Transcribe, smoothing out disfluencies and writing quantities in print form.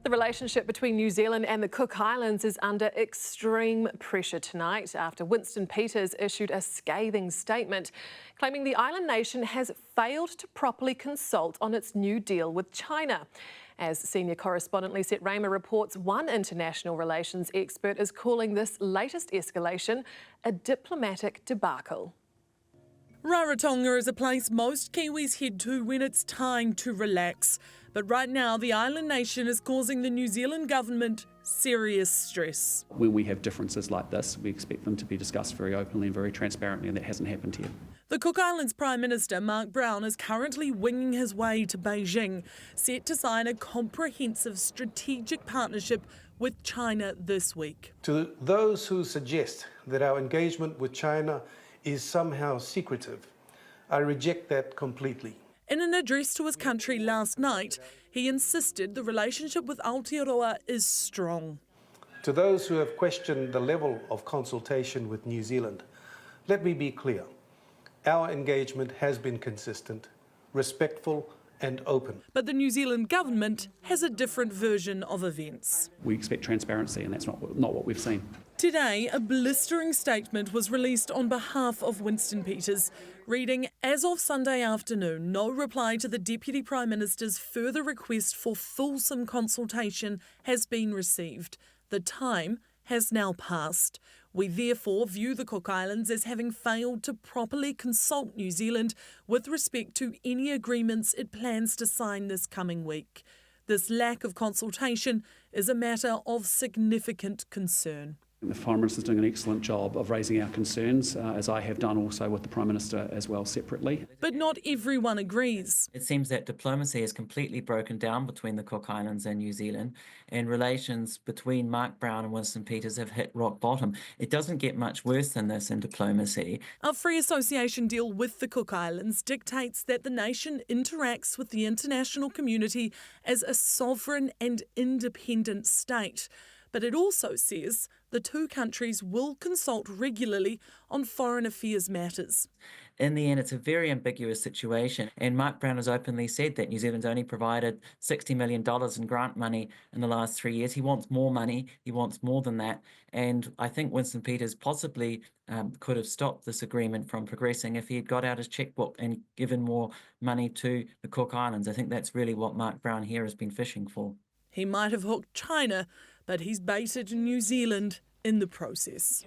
The relationship between New Zealand and the Cook Islands is under extreme pressure tonight after Winston Peters issued a scathing statement claiming the island nation has failed to properly consult on its new deal with China. As senior correspondent Lisette Reymer reports, one international relations expert is calling this latest escalation a diplomatic debacle. Rarotonga is a place most Kiwis head to when it's time to relax. But right now, the island nation is causing the New Zealand government serious stress. When we have differences like this, we expect them to be discussed very openly and very transparently, and that hasn't happened here. The Cook Islands Prime Minister, Mark Brown, is currently winging his way to Beijing, set to sign a comprehensive strategic partnership with China this week. To those who suggest that our engagement with China is somehow secretive, I reject that completely. In an address to his country last night, he insisted the relationship with Aotearoa is strong. To those who have questioned the level of consultation with New Zealand, let me be clear. Our engagement has been consistent, respectful and open. But the New Zealand government has a different version of events. We expect transparency, and that's not what we've seen. Today, a blistering statement was released on behalf of Winston Peters, reading, "As of Sunday afternoon, no reply to the Deputy Prime Minister's further request for fulsome consultation has been received. The time has now passed. We therefore view the Cook Islands as having failed to properly consult New Zealand with respect to any agreements it plans to sign this coming week. This lack of consultation is a matter of significant concern." The Prime Minister is doing an excellent job of raising our concerns, as I have done also with the Prime Minister as well separately. But not everyone agrees. It seems that diplomacy has completely broken down between the Cook Islands and New Zealand, and relations between Mark Brown and Winston Peters have hit rock bottom. It doesn't get much worse than this in diplomacy. Our free association deal with the Cook Islands dictates that the nation interacts with the international community as a sovereign and independent state. But it also says the two countries will consult regularly on foreign affairs matters. In the end, it's a very ambiguous situation, and Mark Brown has openly said that New Zealand's only provided $60 million in grant money in the last 3 years. He wants more money, he wants more than that, and I think Winston Peters possibly could have stopped this agreement from progressing if he had got out his checkbook and given more money to the Cook Islands. I think that's really what Mark Brown here has been fishing for. He might have hooked China, but he's baited New Zealand in the process.